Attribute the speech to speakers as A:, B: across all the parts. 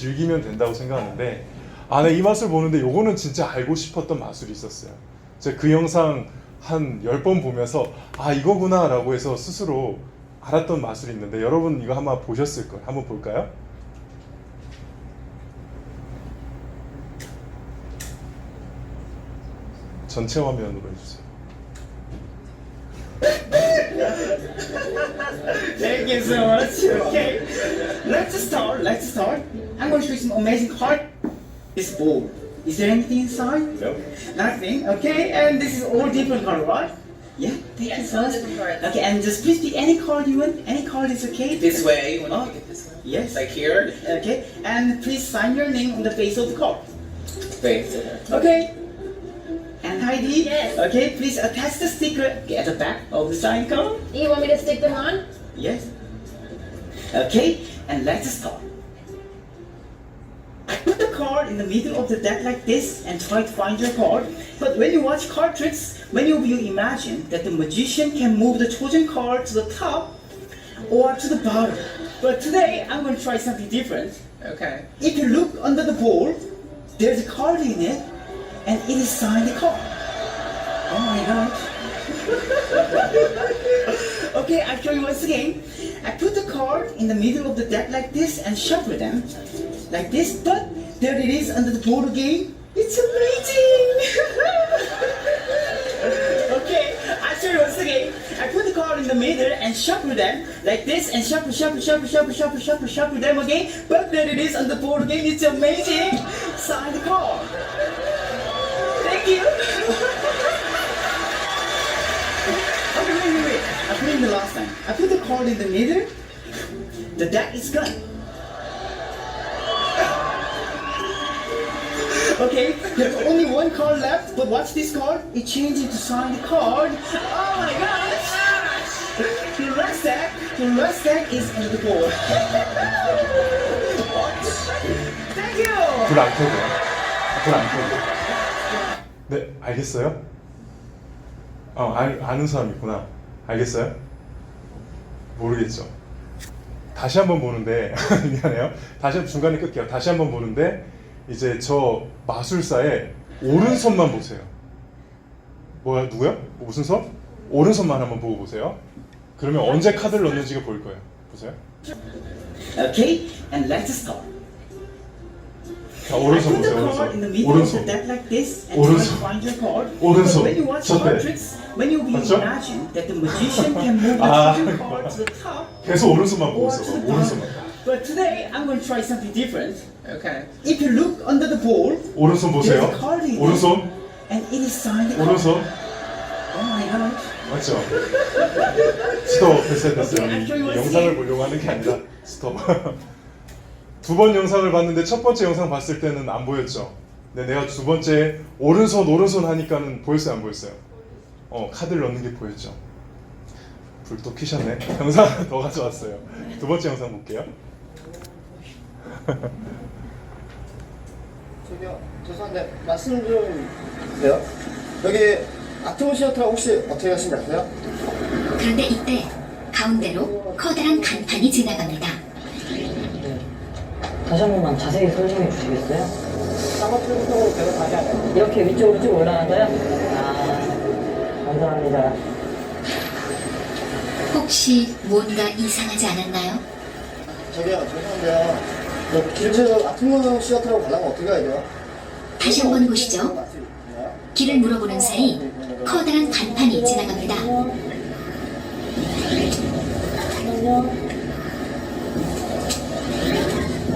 A: 즐기면 된다고 생각하는데 네, 이 마술 보는데 요거는 진짜 알고 싶었던 마술이 있었어요. 제가 그 영상 한 10번 보면서 이거구나 라고 해서 스스로 알았던 마술이 있는데 여러분 이거 한번 보셨을 거예요. 한번 볼까요? 전체 화면으로 해주세요.
B: Thank you so much. Okay, let's start. I'm going to show you some amazing card. This bowl. Is there anything inside?
C: No.
B: Nothing. Okay, and this is all different card, right? Yeah. Thank you so much. Okay, and just please pick any card you want. Any card is okay.
C: This way, you want to pick it this way?
B: Yes.
C: Like here?
B: Okay, and please sign your name on the face of the card.
C: Face.
B: Okay. And Heidi.
D: Yes.
B: Okay, please attach the sticker at the back of the signed card.
D: You want me to stick them on?
B: Yes. Okay, and let's start. I put the card in the middle of the deck like this and try to find your card. But when you watch card tricks, many of you imagine that the magician can move the chosen card to the top or to the bottom. But today, I'm going to try something different.
C: Okay.
B: If you look under the bowl, there's a card in it, and it is signed card. Oh my gosh. Okay, I'll show you once again. I put the card in the middle of the deck like this and shuffle them like this, but there it is under the board again. It's amazing! Okay, I'll show you once again. I put the card in the middle and shuffle them like this and shuffle them again, but there it is on the board again. It's amazing! Sign the card. Thank you! Okay, wait. I put it in the last time. I put the card in the middle. The deck is gone. Okay, there's only one card left, but watch this card. It changes to sign the card. Oh my gosh! The last deck is on the board. Thank you!
A: 불 안 켜고요. 불 안 켜고. 네, 알겠어요? 아는 사람 있구나. 알겠어요? 모르겠죠. 다시 한번 보는데 미안해요. 다시 중간에 끌게요. 다시 한번 보는데 이제 저 마술사의 오른손만 보세요. 누구요? 무슨 손? 오른손만 한번 보고 보세요. 그러면 언제 카드를 넣는지가 보일 거예요. 보세요.
B: Okay, and let's start.
A: 자, 오른손
B: Put the
A: 보세요.
B: card in the
A: 오른손.
B: middle of the deck like this and try to find your card.
A: 오른손.
B: But when you watch
A: 저
B: card
A: 때.
B: tricks, when you
A: 맞죠?
B: imagine that the magician can move the
A: 아,
B: chosen card to the top
A: 계속 오른손만 보고
B: or
A: 있어.
B: to the
A: 오른손만.
B: bottom. But today, I'm going to try something different.
C: Okay.
B: If you look under the bowl,
A: 오른손 보세요.
B: there's a card in it,
A: 오른손.
B: and it is signed card.
A: 오른손.
B: Oh my gosh.
A: 맞죠? 스톱. 됐어요.
B: Okay,
A: 이 영상을 보려고 하는 게 아니라 스톱. 두 번 영상을 봤는데 첫 번째 영상 봤을 때는 안 보였죠? 근데 내가 두 번째 오른손 하니까는 보였어요, 안 보였어요? 카드를 넣는 게 보였죠? 불 또 켜셨네. 영상 하나 더 가져왔어요. 두 번째 영상 볼게요.
E: 저기요, 죄송한데 말씀 좀 해요. 여기 아트몬 시어터라고 혹시 어떻게 하시는지 아세요?
F: 그런데 이때 가운데로 커다란 간판이 지나갑니다.
G: 다시 한 번만 자세히 설명해 주시겠어요?
E: 사모프로로 계속 다시 하세요.
G: 이렇게 위쪽으로 쭉 올라가서요? 감사합니다.
F: 혹시 뭔가 이상하지 않았나요?
E: 저기요, 죄송한데요. 길을 아트몬 시어터라고 가려면 어떻게 가야 돼요?
F: 다시 한번 보시죠. 길을 물어보는 사이 커다란 간판이 지나갑니다.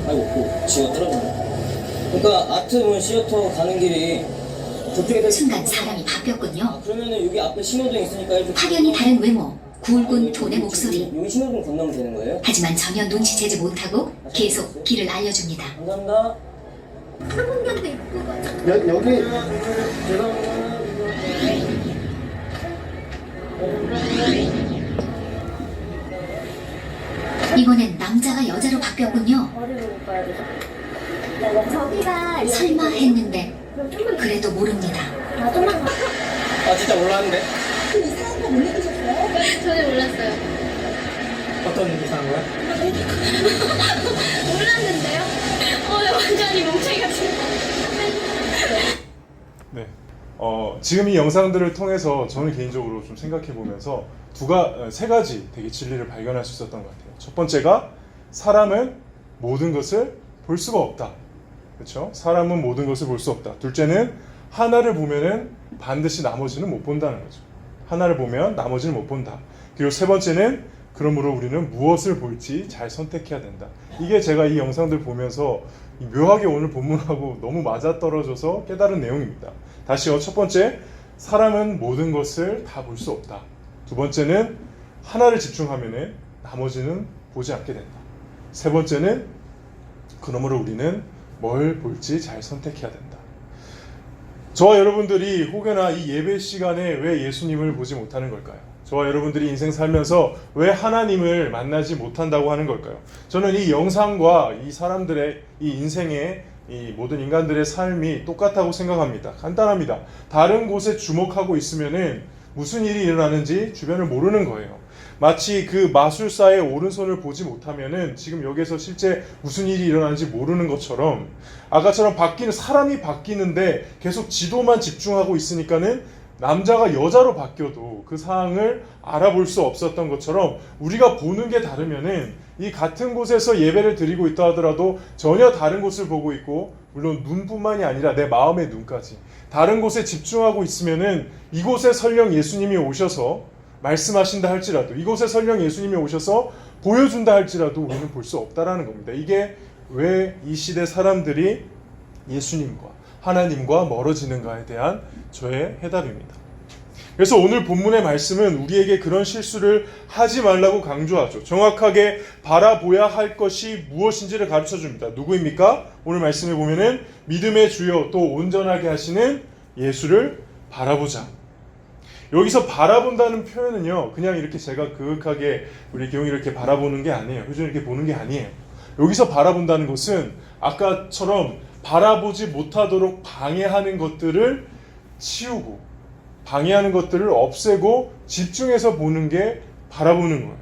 H: 아이고, 지가 떨어졌네. 그러니까 아트문 시어터 가는 길이 저쪽에
F: 순간 사람이 바뀌었군요.
H: 그러면은 여기 앞에 신호등 있으니까 이렇게
F: 확연히 다른 외모, 굵은 톤의 목소리.
H: 여기 신호등 건너면 되는 거예요?
F: 하지만 전혀 눈치채지 못하고 계속 길을 알려줍니다.
H: 감사합니다.
E: 여기
F: 이번엔 남자가 여자로 바뀌었군요.
D: 저기가
F: 설마 했는데 그래도 모릅니다.
H: 아, 진짜 몰랐는데?
D: 전혀 몰랐어요.
H: 어떤 이상한 거야?
D: 몰랐는데요?
A: 네. 지금 이 영상들을 통해서 저는 개인적으로 좀 생각해 보면서 세 가지 되게 진리를 발견할 수 있었던 것 같아요. 첫 번째가 사람은 모든 것을 볼 수가 없다. 그렇죠? 사람은 모든 것을 볼 수 없다. 둘째는 하나를 보면은 반드시 나머지는 못 본다는 거죠. 하나를 보면 나머지는 못 본다. 그리고 세 번째는 그러므로 우리는 무엇을 볼지 잘 선택해야 된다. 이게 제가 이 영상들 보면서 묘하게 오늘 본문하고 너무 맞아떨어져서 깨달은 내용입니다. 다시요. 첫 번째, 사람은 모든 것을 다 볼 수 없다. 두 번째는 하나를 집중하면은 나머지는 보지 않게 된다. 세 번째는 그러므로 우리는 뭘 볼지 잘 선택해야 된다. 저와 여러분들이 혹여나 이 예배 시간에 왜 예수님을 보지 못하는 걸까요? 저와 여러분들이 인생 살면서 왜 하나님을 만나지 못한다고 하는 걸까요? 저는 이 영상과 이 사람들의 이 인생의 이 모든 인간들의 삶이 똑같다고 생각합니다. 간단합니다. 다른 곳에 주목하고 있으면은 무슨 일이 일어나는지 주변을 모르는 거예요. 마치 그 마술사의 오른손을 보지 못하면은 지금 여기서 실제 무슨 일이 일어나는지 모르는 것처럼 아까처럼 사람이 바뀌는데 계속 지도만 집중하고 있으니까는 남자가 여자로 바뀌어도 그 상황을 알아볼 수 없었던 것처럼 우리가 보는 게 다르면은 이 같은 곳에서 예배를 드리고 있다 하더라도 전혀 다른 곳을 보고 있고, 물론 눈뿐만이 아니라 내 마음의 눈까지 다른 곳에 집중하고 있으면은 이곳에 설령 예수님이 오셔서 말씀하신다 할지라도, 이곳에 설령 예수님이 오셔서 보여준다 할지라도 우리는 볼 수 없다라는 겁니다. 이게 왜 이 시대 사람들이 예수님과 하나님과 멀어지는가에 대한 저의 해답입니다. 그래서 오늘 본문의 말씀은 우리에게 그런 실수를 하지 말라고 강조하죠. 정확하게 바라보아야 할 것이 무엇인지를 가르쳐 줍니다. 누구입니까? 오늘 말씀에 보면은 믿음의 주요 또 온전하게 하시는 예수를 바라보자. 여기서 바라본다는 표현은요, 그냥 이렇게 제가 그윽하게 우리 기용이 이렇게 바라보는 게 아니에요. 요즘 이렇게 보는 게 아니에요. 여기서 바라본다는 것은 아까처럼 바라보지 못하도록 방해하는 것들을 치우고, 방해하는 것들을 없애고 집중해서 보는 게 바라보는 거예요.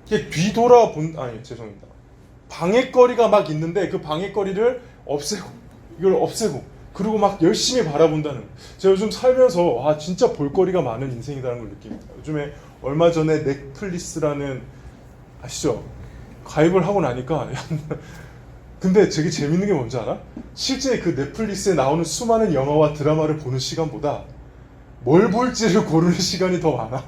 A: 이게 죄송합니다. 방해거리가 막 있는데 그 방해거리를 이걸 없애고 그리고 막 열심히 바라본다는 거예요. 제가 요즘 살면서 진짜 볼거리가 많은 인생이라는 걸 느낍니다. 요즘에 얼마 전에 넷플릭스라는, 아시죠? 가입을 하고 나니까 근데 되게 재밌는 게 뭔지 알아? 실제 그 넷플릭스에 나오는 수많은 영화와 드라마를 보는 시간보다 뭘 볼지를 고르는 시간이 더 많아.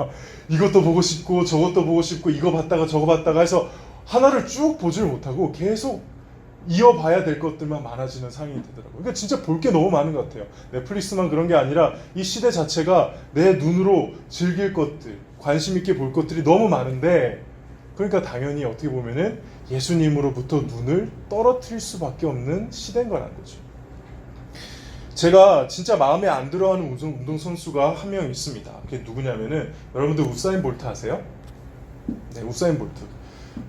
A: 이것도 보고 싶고 저것도 보고 싶고 이거 봤다가 저거 봤다가 해서 하나를 쭉 보지를 못하고 계속 이어봐야 될 것들만 많아지는 상황이 되더라고요. 그러니까 진짜 볼 게 너무 많은 것 같아요. 넷플릭스만 그런 게 아니라 이 시대 자체가 내 눈으로 즐길 것들, 관심 있게 볼 것들이 너무 많은데, 그러니까 당연히 어떻게 보면은 예수님으로부터 눈을 떨어뜨릴 수밖에 없는 시대인 거라는 거죠. 제가 진짜 마음에 안 들어하는 운동선수가 한 명 있습니다. 그게 누구냐면은, 여러분들 우사인 볼트 아세요? 네, 우사인 볼트.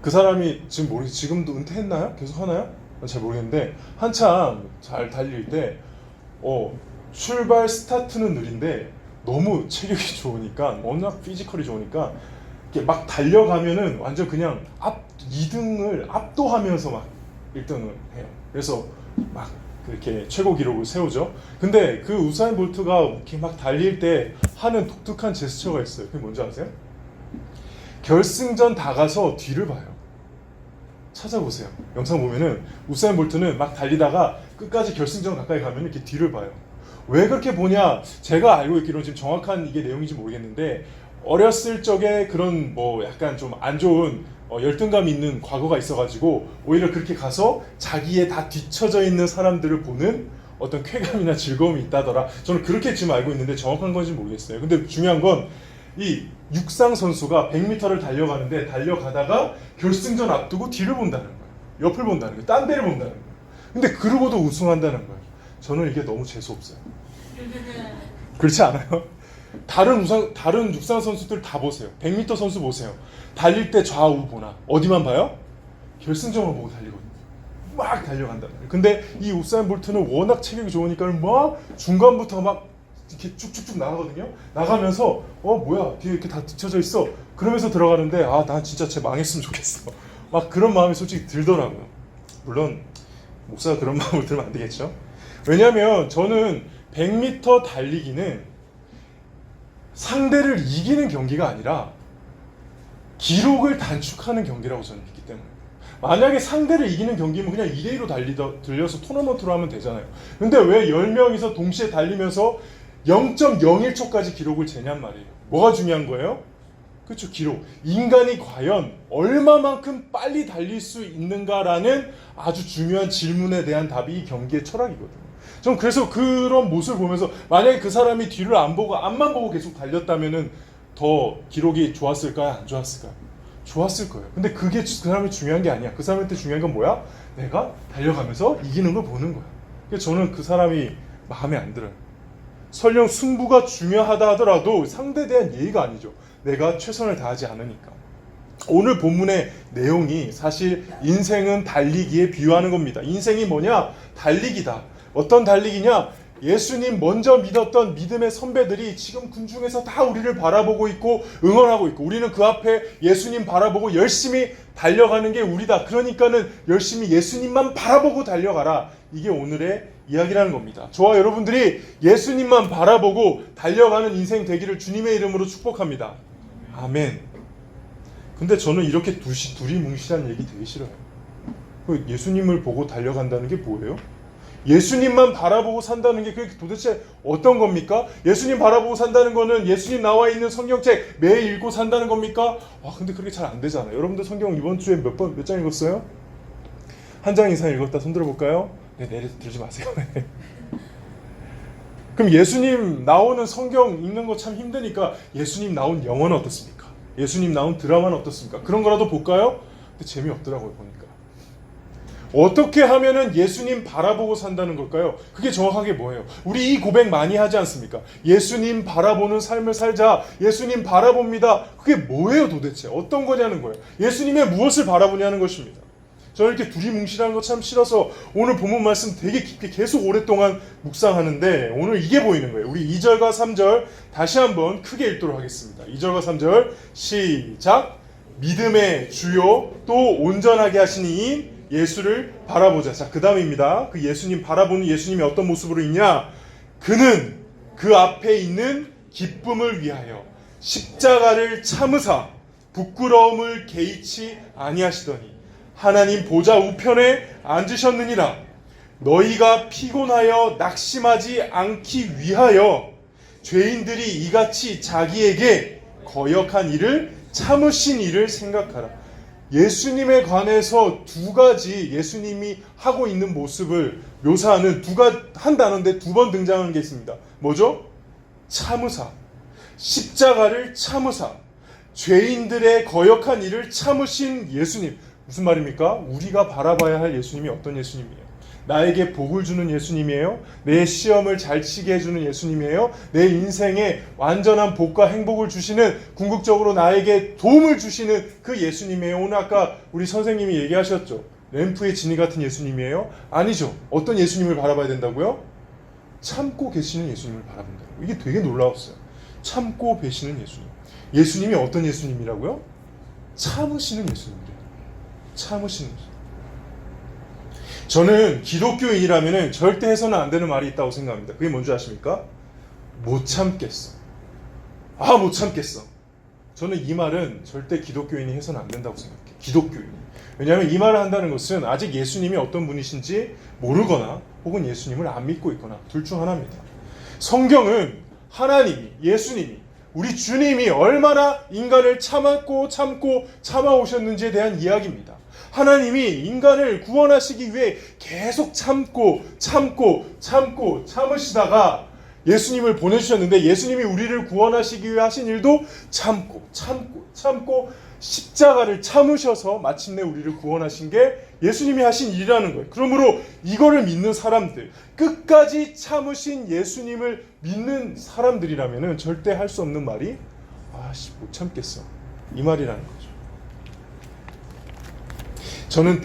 A: 그 사람이 지금도 은퇴했나요? 계속 하나요? 잘 모르겠는데, 한참 잘 달릴 때, 출발 스타트는 느린데, 너무 체력이 좋으니까, 워낙 피지컬이 좋으니까, 이렇게 막 달려가면은 완전 그냥 2등을 압도하면서 막 1등을 해요. 그래서 막 그렇게 최고 기록을 세우죠. 근데 그 우사인 볼트가 이렇게 막 달릴 때 하는 독특한 제스처가 있어요. 그게 뭔지 아세요? 결승전 다 가서 뒤를 봐요. 찾아보세요. 영상 보면은 우사인 볼트는 막 달리다가 끝까지 결승전 가까이 가면 이렇게 뒤를 봐요. 왜 그렇게 보냐? 제가 알고 있기로는 지금 정확한 이게 내용인지 모르겠는데, 어렸을 적에 그런 약간 좀 안 좋은 열등감이 있는 과거가 있어가지고 오히려 그렇게 가서 자기의 다 뒤처져 있는 사람들을 보는 어떤 쾌감이나 즐거움이 있다더라. 저는 그렇게 지금 알고 있는데 정확한 건지 모르겠어요. 근데 중요한 건 이 육상 선수가 100m를 달려가는데 달려가다가 결승전 앞두고 뒤를 본다는 거예요. 옆을 본다는 거예요. 딴 데를 본다는 거예요. 근데 그러고도 우승한다는 거예요. 저는 이게 너무 재수없어요. 그렇지 않아요? 다른 육상 선수들 다 보세요. 100m 선수 보세요. 달릴 때 좌우 보나 어디만 봐요? 결승점을 보고 달리거든요. 막 달려간단 말이에요. 근데 이 우사인 볼트는 워낙 체격이 좋으니까 막 중간부터 막 이렇게 쭉쭉쭉 나가거든요. 나가면서 뭐야 뒤에 이렇게 다 뒤쳐져 있어. 그러면서 들어가는데 난 진짜 쟤 망했으면 좋겠어. 막 그런 마음이 솔직히 들더라고요. 물론 목사가 그런 마음을 들면 안 되겠죠? 왜냐하면 저는 100m 달리기는 상대를 이기는 경기가 아니라 기록을 단축하는 경기라고 저는 믿기 때문에, 만약에 상대를 이기는 경기면 그냥 2대2로 들려서 토너먼트로 하면 되잖아요. 근데 왜 10명이서 동시에 달리면서 0.01초까지 기록을 재냔 말이에요. 뭐가 중요한 거예요? 그렇죠, 기록. 인간이 과연 얼마만큼 빨리 달릴 수 있는가라는 아주 중요한 질문에 대한 답이 이 경기의 철학이거든요. 전 그래서 그런 모습을 보면서 만약에 그 사람이 뒤를 안 보고 앞만 보고 계속 달렸다면은 더 기록이 좋았을까요? 안 좋았을까요? 좋았을 거예요. 근데 그게 그 사람이 중요한 게 아니야. 그 사람한테 중요한 건 뭐야? 내가 달려가면서 이기는 걸 보는 거야. 그래서 저는 그 사람이 마음에 안 들어요. 설령 승부가 중요하다 하더라도 상대에 대한 예의가 아니죠. 내가 최선을 다하지 않으니까. 오늘 본문의 내용이 사실 인생은 달리기에 비유하는 겁니다. 인생이 뭐냐? 달리기다. 어떤 달리기냐? 예수님 먼저 믿었던 믿음의 선배들이 지금 군중에서 다 우리를 바라보고 있고 응원하고 있고, 우리는 그 앞에 예수님 바라보고 열심히 달려가는 게 우리다. 그러니까는 열심히 예수님만 바라보고 달려가라. 이게 오늘의 이야기라는 겁니다. 저와 여러분들이 예수님만 바라보고 달려가는 인생 되기를 주님의 이름으로 축복합니다. 아멘. 근데 저는 이렇게 두리뭉실한 얘기 되게 싫어요. 예수님을 보고 달려간다는 게 뭐예요? 예수님만 바라보고 산다는 게 그게 도대체 어떤 겁니까? 예수님 바라보고 산다는 거는 예수님 나와 있는 성경책 매일 읽고 산다는 겁니까? 근데 그렇게 잘 안 되잖아요. 여러분들 성경 이번 주에 몇 장 읽었어요? 한 장 이상 읽었다 손 들어볼까요? 네, 들지 마세요. 그럼 예수님 나오는 성경 읽는 거 참 힘드니까 예수님 나온 영화는 어떻습니까? 예수님 나온 드라마는 어떻습니까? 그런 거라도 볼까요? 근데 재미없더라고요, 보니까. 어떻게 하면은 예수님 바라보고 산다는 걸까요? 그게 정확하게 뭐예요? 우리 이 고백 많이 하지 않습니까? 예수님 바라보는 삶을 살자. 예수님 바라봅니다. 그게 뭐예요 도대체? 어떤 거냐는 거예요. 예수님의 무엇을 바라보냐는 것입니다. 저는 이렇게 두리뭉실한 거 참 싫어서 오늘 본문 말씀 되게 깊게 계속 오랫동안 묵상하는데 오늘 이게 보이는 거예요. 우리 2절과 3절 다시 한번 크게 읽도록 하겠습니다. 2절과 3절 시작. 믿음의 주요 또 온전하게 하시는 이인 예수를 바라보자. 자, 그 다음입니다. 그 예수님 바라보는 예수님이 어떤 모습으로 있냐? 그는 그 앞에 있는 기쁨을 위하여 십자가를 참으사 부끄러움을 개의치 아니하시더니 하나님 보좌 우편에 앉으셨느니라. 너희가 피곤하여 낙심하지 않기 위하여 죄인들이 이같이 자기에게 거역한 일을 참으신 일을 생각하라. 예수님에 관해서 두 가지 예수님이 하고 있는 모습을 묘사하는 한 단어인데 두 번 등장하는 게 있습니다. 뭐죠? 참으사. 십자가를 참으사. 죄인들의 거역한 일을 참으신 예수님. 무슨 말입니까? 우리가 바라봐야 할 예수님이 어떤 예수님이에요? 나에게 복을 주는 예수님이에요? 내 시험을 잘 치게 해주는 예수님이에요? 내 인생에 완전한 복과 행복을 주시는, 궁극적으로 나에게 도움을 주시는 그 예수님이에요? 오늘 아까 우리 선생님이 얘기하셨죠? 램프의 진이 같은 예수님이에요? 아니죠. 어떤 예수님을 바라봐야 된다고요? 참고 계시는 예수님을 바라본다고. 이게 되게 놀라웠어요. 참고 계시는 예수님. 예수님이 어떤 예수님이라고요? 참으시는 예수님이래요. 참으시는 예수님. 저는 기독교인이라면 절대 해서는 안 되는 말이 있다고 생각합니다. 그게 뭔지 아십니까? 못 참겠어. 못 참겠어. 저는 이 말은 절대 기독교인이 해서는 안 된다고 생각해요. 기독교인이. 왜냐하면 이 말을 한다는 것은 아직 예수님이 어떤 분이신지 모르거나 혹은 예수님을 안 믿고 있거나 둘 중 하나입니다. 성경은 하나님이, 예수님이, 우리 주님이 얼마나 인간을 참고 참아오셨는지에 대한 이야기입니다. 하나님이 인간을 구원하시기 위해 계속 참으시다가 예수님을 보내주셨는데, 예수님이 우리를 구원하시기 위해 하신 일도 참고 십자가를 참으셔서 마침내 우리를 구원하신 게 예수님이 하신 일이라는 거예요. 그러므로 이거를 믿는 사람들, 끝까지 참으신 예수님을 믿는 사람들이라면 절대 할 수 없는 말이 못 참겠어, 이 말이라는 거죠. 저는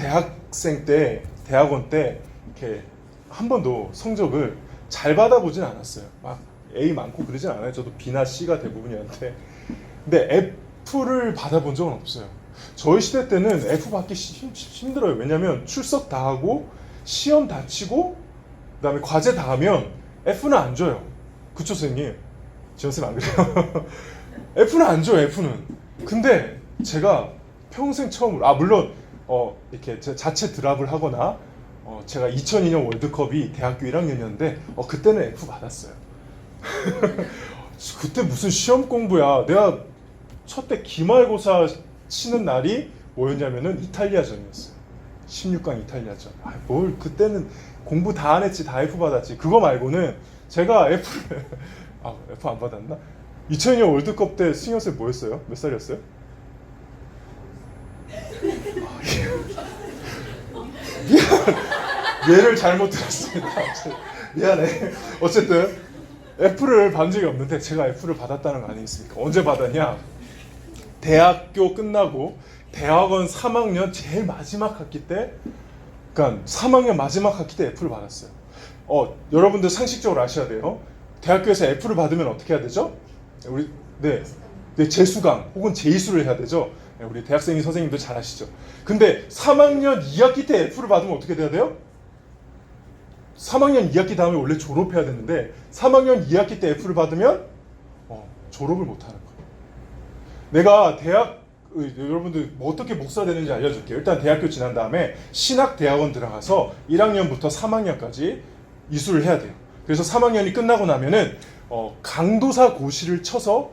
A: 대학원 때 이렇게 한 번도 성적을 잘 받아보진 않았어요. 막 A 많고 그러진 않아요. 저도 B나 C가 대부분이었는데, 근데 F를 받아본 적은 없어요. 저희 시대 때는 F 받기 힘들어요. 왜냐하면 출석 다 하고 시험 다 치고 그다음에 과제 다 하면 F는 안 줘요. 그쵸 선생님? 지원쌤 안 그래요? F는 안 줘요. F는. 근데 제가 평생 처음으로 물론 이렇게 자체 드랍을 하거나 제가 2002년 월드컵이 대학교 1학년이었는데 그때는 F 받았어요. 그때 무슨 시험 공부야. 내가 첫 때 기말고사 치는 날이 뭐였냐면은 이탈리아전이었어요. 16강 이탈리아전. 뭘 그때는 공부 다 안 했지. 다 F 받았지. 그거 말고는 제가 F를 F 안 받았나? 2002년 월드컵 때 승현쌤 뭐였어요? 몇 살이었어요? 미안. 얘를 잘못 들었습니다. 미안해. 어쨌든 F를 받은 적이 없는데 제가 F를 받았다는 거 아니겠습니까? 언제 받았냐? 대학교 끝나고 대학원 3학년 제일 마지막 학기 때, 그러니까 3학년 마지막 학기 때 F를 받았어요. 여러분들 상식적으로 아셔야 돼요. 대학교에서 F를 받으면 어떻게 해야 되죠? 우리 재수강 혹은 재이수를 해야 되죠. 우리 대학생인 선생님도 잘 아시죠. 근데 3학년 2학기 때 F를 받으면 어떻게 돼야 돼요? 3학년 2학기 다음에 원래 졸업해야 되는데 3학년 2학기 때 F를 받으면 졸업을 못하는 거예요. 내가 여러분들 어떻게 목사 되는지 알려줄게요. 일단 대학교 지난 다음에 신학대학원 들어가서 1학년부터 3학년까지 이수를 해야 돼요. 그래서 3학년이 끝나고 나면은 강도사 고시를 쳐서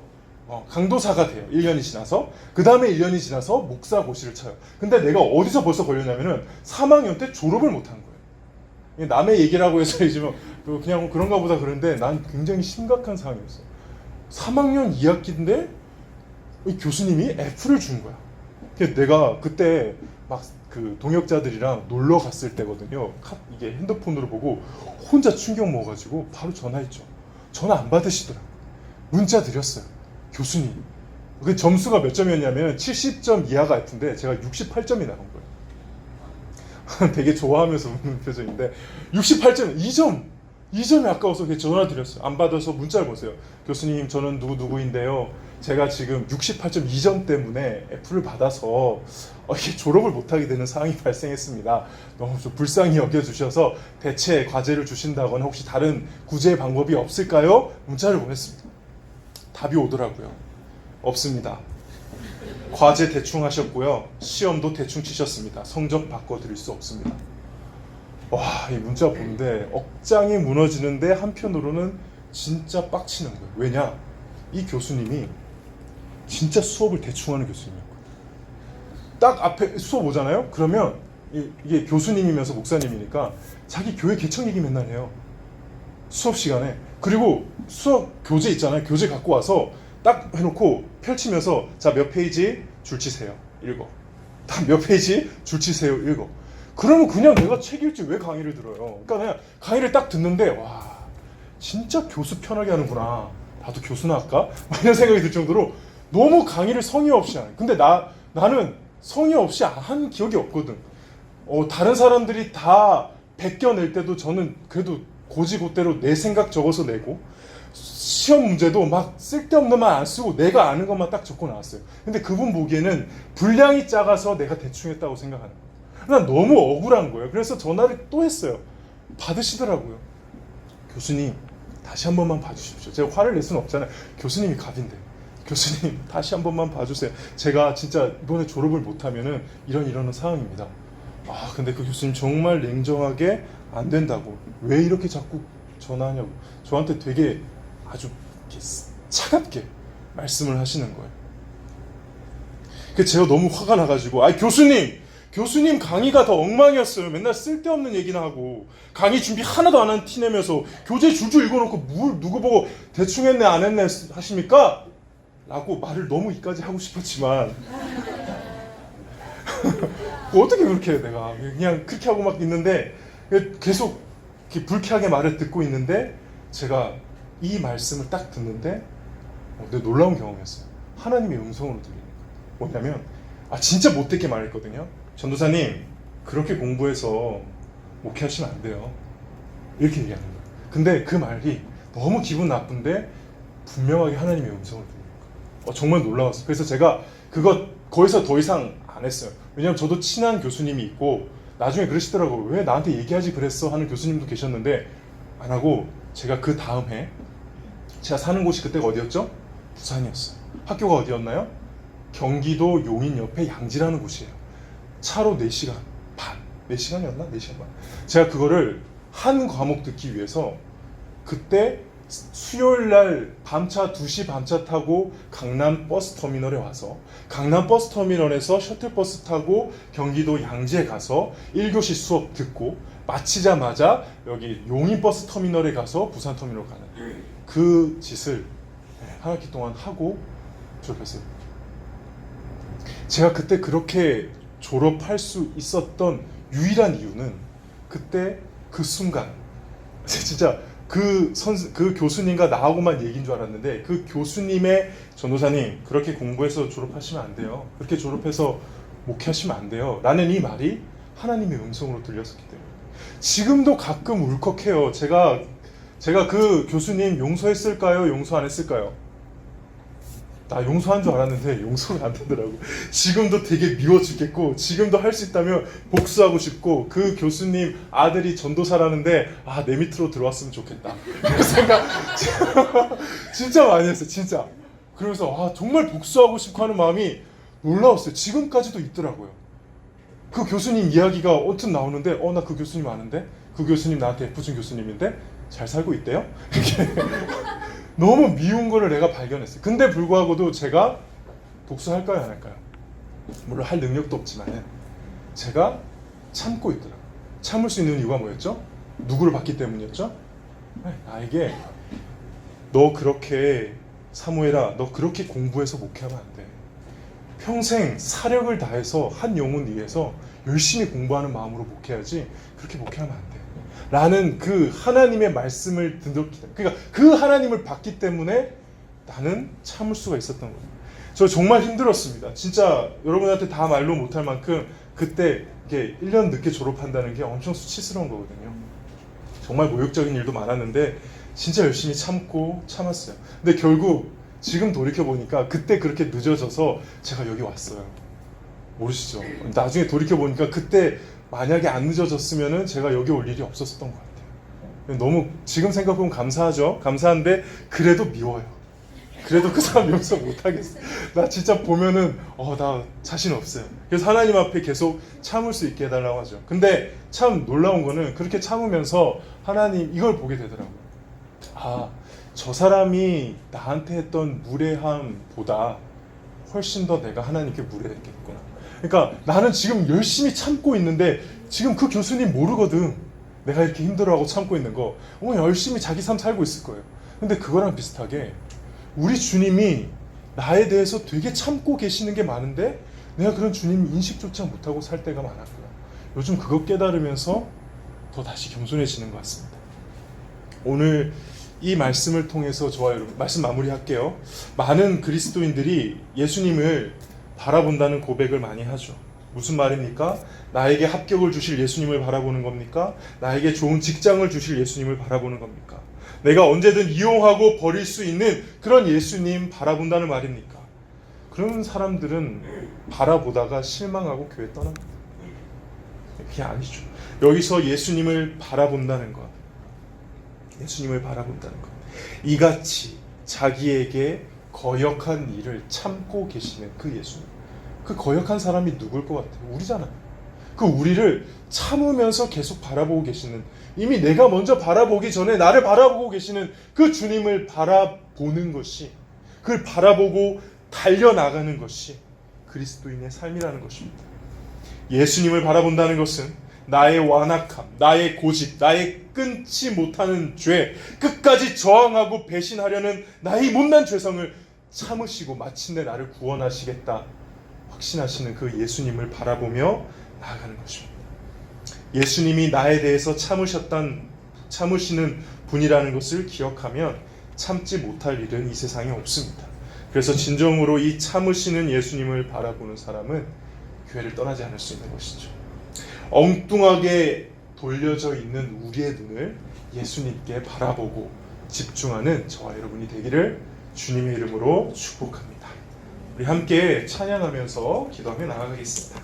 A: 강도사가 돼요. 1년이 지나서. 그 다음에 1년이 지나서 목사 고시를 쳐요. 근데 내가 어디서 벌써 걸렸냐면은 3학년 때 졸업을 못한 거예요. 남의 얘기라고 해서 그냥 그런가 보다 그런데 난 굉장히 심각한 상황이었어. 3학년 2학기인데 교수님이 F를 준 거야. 내가 그때 막 그 동역자들이랑 놀러 갔을 때거든요. 이게 핸드폰으로 보고 혼자 충격 먹어가지고 바로 전화했죠. 전화 안 받으시더라고요. 문자 드렸어요. 교수님. 그 점수가 몇 점이었냐면 70점 이하가 F인데 제가 68점이 나온 거예요. 되게 좋아하면서 웃는 표정인데 68점, 2점이 아까워서 전화 드렸어요. 안 받아서 문자를 보세요. 교수님, 저는 누구인데요. 제가 지금 68점 2점 때문에 F를 받아서 이게 졸업을 못하게 되는 상황이 발생했습니다. 너무 좀 불쌍히 여겨주셔서 대체 과제를 주신다거나 혹시 다른 구제 방법이 없을까요? 문자를 보냈습니다. 답이 오더라고요. 없습니다. 과제 대충 하셨고요. 시험도 대충 치셨습니다. 성적 바꿔드릴 수 없습니다. 와, 이 문자 보는데 억장이 무너지는데 한편으로는 진짜 빡치는 거예요. 왜냐? 이 교수님이 진짜 수업을 대충 하는 교수님이었거든요. 딱 앞에 수업 오잖아요? 그러면 이게 교수님이면서 목사님이니까 자기 교회 개척 얘기 맨날 해요. 수업 시간에. 그리고 수업 교재 있잖아요. 교재 갖고 와서 딱 해놓고 펼치면서 자, 몇 페이지 줄 치세요. 읽어. 다음 몇 페이지 줄 치세요. 읽어. 그러면 그냥 내가 책 읽지 왜 강의를 들어요? 그러니까 그냥 강의를 딱 듣는데 와, 진짜 교수 편하게 하는구나. 나도 교수나 할까? 이런 생각이 들 정도로 너무 강의를 성의 없이 하는. 근데 나는 성의 없이 한 기억이 없거든. 다른 사람들이 다 베껴낼 때도 저는 그래도 고지고대로 내 생각 적어서 내고 시험 문제도 막 쓸데없는 말 안 쓰고 내가 아는 것만 딱 적고 나왔어요. 근데 그분 보기에는 분량이 작아서 내가 대충 했다고 생각하는 거예요. 난 너무 억울한 거예요. 그래서 전화를 또 했어요. 받으시더라고요. 교수님, 다시 한 번만 봐주십시오. 제가 화를 낼 수는 없잖아요. 교수님이 갑인데. 교수님, 다시 한 번만 봐주세요. 제가 진짜 이번에 졸업을 못하면은 이런 상황입니다. 근데 그 교수님 정말 냉정하게 안 된다고. 왜 이렇게 자꾸 전화하냐고. 저한테 되게 아주 차갑게 말씀을 하시는 거예요. 그래서 제가 너무 화가 나가지고, 교수님 강의가 더 엉망이었어요. 맨날 쓸데없는 얘기나 하고 강의 준비 하나도 안 한 티 내면서 교재 줄줄 읽어놓고 뭘 누구 보고 대충 했네 안 했네 하십니까? 라고 말을 너무 이까지 하고 싶었지만 어떻게 그렇게 해. 내가 그냥 그렇게 하고 막 있는데 계속 이렇게 불쾌하게 말을 듣고 있는데 제가 이 말씀을 딱 듣는데 되게 놀라운 경험이었어요. 하나님의 음성으로 들리는 거예요. 뭐냐면 진짜 못되게 말했거든요. 전도사님, 그렇게 공부해서 목회하시면 안 돼요. 이렇게 얘기하는 거예요. 근데 그 말이 너무 기분 나쁜데 분명하게 하나님의 음성을 듣는 거예요. 정말 놀라웠어요. 그래서 제가 거기서 더 이상 안 했어요. 왜냐면 저도 친한 교수님이 있고 나중에 그러시더라고. 왜 나한테 얘기하지 그랬어 하는 교수님도 계셨는데 안 하고 제가 그 다음 해 제가 사는 곳이 그때가 어디였죠? 부산이었어요. 학교가 어디였나요? 경기도 용인 옆에 양지라는 곳이에요. 차로 4시간 반. 4시간이었나? 4시간 반. 제가 그거를 한 과목 듣기 위해서 그때 수요일날 밤차 2시 밤차 타고 강남 버스터미널에 와서 강남 버스터미널에서 셔틀버스 타고 경기도 양지에 가서 1교시 수업 듣고 마치자마자 여기 용인 버스터미널에 가서 부산터미널 가는 그 짓을 한 학기 동안 하고 졸업했어요. 제가 그때 그렇게 졸업할 수 있었던 유일한 이유는 그때 그 순간 진짜 그 교수님과 나하고만 얘기인 줄 알았는데 그 교수님의 전도사님 그렇게 공부해서 졸업하시면 안 돼요. 그렇게 졸업해서 목회하시면 안 돼요. 라는 이 말이 하나님의 음성으로 들렸었기 때문에 지금도 가끔 울컥해요. 제가 그 교수님 용서했을까요? 용서 안 했을까요? 나 용서한 줄 알았는데 용서가 안 되더라고. 지금도 되게 미워 죽겠고 지금도 할 수 있다면 복수하고 싶고 그 교수님 아들이 전도사라는데 내 밑으로 들어왔으면 좋겠다. 그 생각 진짜 많이 했어요. 진짜. 그러면서 정말 복수하고 싶고 하는 마음이 놀라웠어요. 지금까지도 있더라고요. 그 교수님 이야기가 언뜻 나오는데 나 그 교수님 아는데? 그 교수님 나한테 F준 교수님인데? 잘 살고 있대요? 이렇게 너무 미운 거를 내가 발견했어요. 근데 불구하고도 제가 복수할까요? 안 할까요? 물론 할 능력도 없지만 제가 참고 있더라고요. 참을 수 있는 이유가 뭐였죠? 누구를 봤기 때문이었죠? 나에게 너 그렇게 사무엘아 너 그렇게 공부해서 목회하면 안 돼. 평생 사력을 다해서 한 영혼 위해서 열심히 공부하는 마음으로 목회하지 그렇게 목회하면 안 돼. 라는 그 하나님의 말씀을 듣기 때문에 그러니까 그 하나님을 봤기 때문에 나는 참을 수가 있었던 거예요. 저 정말 힘들었습니다. 진짜 여러분한테 다 말로 못할 만큼 그때 이게 1년 늦게 졸업한다는 게 엄청 수치스러운 거거든요. 정말 모욕적인 일도 많았는데 진짜 열심히 참았어요. 근데 결국 지금 돌이켜보니까 그때 그렇게 늦어져서 제가 여기 왔어요. 모르시죠? 나중에 돌이켜보니까 그때 만약에 안 늦어졌으면은 제가 여기 올 일이 없었던 것 같아요. 너무 지금 생각해보면 감사하죠. 감사한데 그래도 미워요. 그래도 그 사람 용서 못하겠어. 나 진짜 보면은 나 자신 없어요. 그래서 하나님 앞에 계속 참을 수 있게 해달라고 하죠. 근데 참 놀라운 거는 그렇게 참으면서 하나님 이걸 보게 되더라고요. 저 사람이 나한테 했던 무례함보다 훨씬 더 내가 하나님께 무례했겠구나. 그러니까 나는 지금 열심히 참고 있는데 지금 그 교수님 모르거든. 내가 이렇게 힘들어하고 참고 있는 거. 열심히 자기 삶 살고 있을 거예요. 근데 그거랑 비슷하게 우리 주님이 나에 대해서 되게 참고 계시는 게 많은데 내가 그런 주님 인식조차 못하고 살 때가 많았구나. 요즘 그거 깨달으면서 더 다시 겸손해지는 것 같습니다. 오늘 이 말씀을 통해서 저와 여러분 말씀 마무리할게요. 많은 그리스도인들이 예수님을 바라본다는 고백을 많이 하죠. 무슨 말입니까? 나에게 합격을 주실 예수님을 바라보는 겁니까? 나에게 좋은 직장을 주실 예수님을 바라보는 겁니까? 내가 언제든 이용하고 버릴 수 있는 그런 예수님 바라본다는 말입니까? 그런 사람들은 바라보다가 실망하고 교회 떠납니다. 그게 아니죠. 여기서 예수님을 바라본다는 것, 예수님을 바라본다는 것, 이같이 자기에게 거역한 일을 참고 계시는 그 예수님. 그 거역한 사람이 누굴 것 같아요? 우리잖아요. 그 우리를 참으면서 계속 바라보고 계시는, 이미 내가 먼저 바라보기 전에 나를 바라보고 계시는 그 주님을 바라보는 것이, 그걸 바라보고 달려나가는 것이 그리스도인의 삶이라는 것입니다. 예수님을 바라본다는 것은 나의 완악함, 나의 고집, 나의 끊지 못하는 죄, 끝까지 저항하고 배신하려는 나의 못난 죄성을 참으시고 마침내 나를 구원하시겠다 확신하시는 그 예수님을 바라보며 나아가는 것입니다. 예수님이 나에 대해서 참으시는 분이라는 것을 기억하면 참지 못할 일은 이 세상에 없습니다. 그래서 진정으로 이 참으시는 예수님을 바라보는 사람은 교회를 떠나지 않을 수 있는 것이죠. 엉뚱하게 돌려져 있는 우리의 눈을 예수님께 바라보고 집중하는 저와 여러분이 되기를 주님의 이름으로 축복합니다. 우리 함께 찬양하면서 기도하며 나아가겠습니다.